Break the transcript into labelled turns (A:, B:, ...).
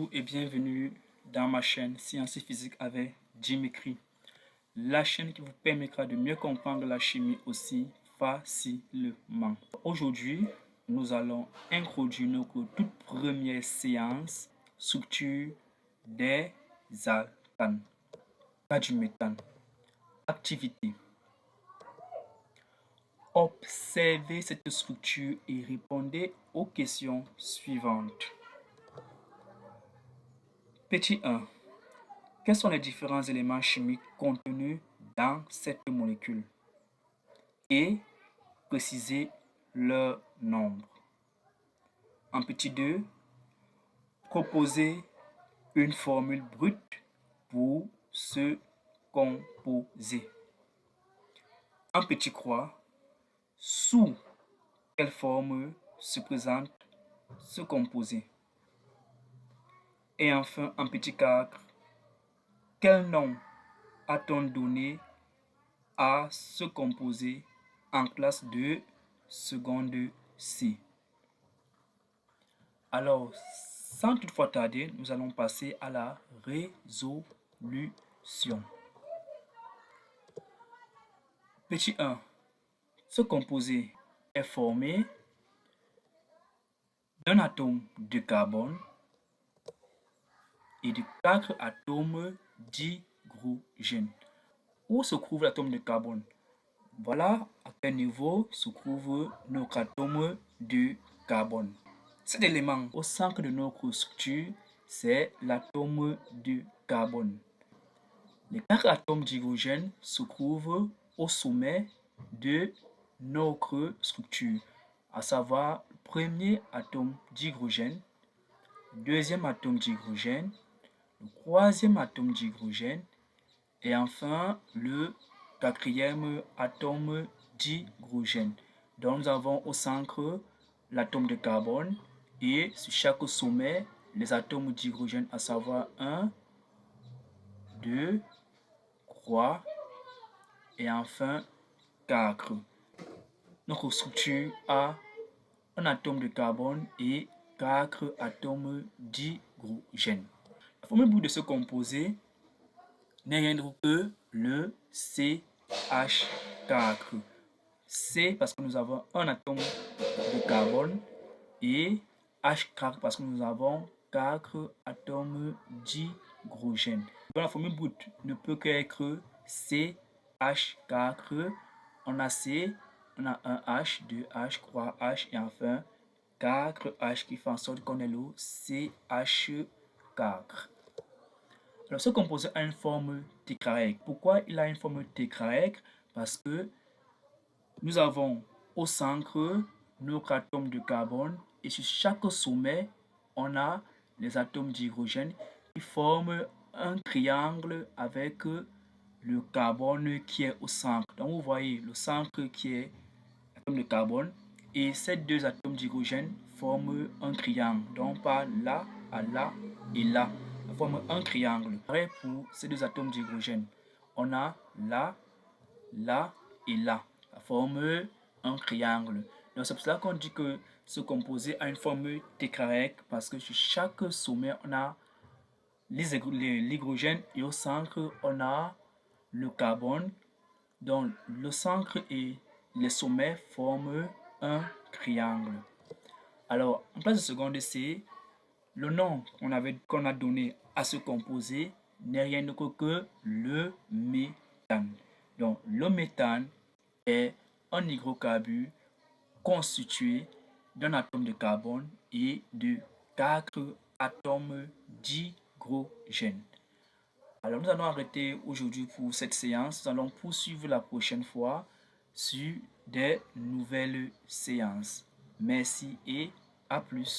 A: Bonjour et bienvenue dans ma chaîne Sciences et Physique avec Jimmy Cri, la chaîne qui vous permettra de mieux comprendre la chimie aussi facilement. Aujourd'hui, nous allons introduire notre toute première séance, structure des alcanes, pas du méthane. Activité. Observez cette structure et répondez aux questions suivantes. Petit 1. Quels sont les différents éléments chimiques contenus dans cette molécule? Et précisez leur nombre. En petit 2, proposez une formule brute pour ce composé. En petit 3, sous quelle forme se présente ce composé? Et enfin, en petit 4, quel nom a-t-on donné à ce composé en classe de seconde C? Alors, sans toutefois tarder, nous allons passer à la résolution. Petit 1. Ce composé est formé d'un atome de carbone et de 4 atomes d'hydrogène. Où se trouve l'atome de carbone? Voilà à quel niveau se trouve notre atome de carbone. Cet élément au centre de notre structure, c'est l'atome de carbone. Les 4 atomes d'hydrogène se trouvent au sommet de notre structure, à savoir le premier atome d'hydrogène, le deuxième atome d'hydrogène, le troisième atome d'hydrogène et enfin le quatrième atome d'hydrogène. Donc nous avons au centre l'atome de carbone et sur chaque sommet les atomes d'hydrogène, à savoir 1, 2, 3 et enfin 4. Notre structure a un atome de carbone et 4 atomes d'hydrogène. La formule brute de ce composé n'est rien d'autre que le CH4. C parce que nous avons un atome de carbone et H4 parce que nous avons 4 atomes d'hydrogène. Donc la formule brute ne peut qu'être CH4. On a C, on a un H, 2H, 3H et enfin 4H qui fait en sorte qu'on ait le CH4. Alors ce composé a une forme tétraèdre. Pourquoi il a une forme tétraèdre? Parce que nous avons au centre notre atome de carbone et sur chaque sommet, on a les atomes d'hydrogène qui forment un triangle avec le carbone qui est au centre. Donc vous voyez le centre qui est l'atome de carbone et ces deux atomes d'hydrogène forment un triangle. Donc par là à là et là, ça forme un triangle. Pareil pour ces deux atomes d'hydrogène. On a là, là et là. Ça forme un triangle. Donc c'est pour cela qu'on dit que ce composé a une forme tétraèdre parce que sur chaque sommet, on a l'hydrogène et au centre, on a le carbone. Donc le centre et les sommets forment un triangle. Alors en place de seconde C, le nom qu'on a donné à ce composé n'est rien d'autre que le méthane. Donc le méthane est un hydrocarbure constitué d'un atome de carbone et de 4 atomes d'hydrogène. Alors nous allons arrêter aujourd'hui pour cette séance. Nous allons poursuivre la prochaine fois sur des nouvelles séances. Merci et à plus.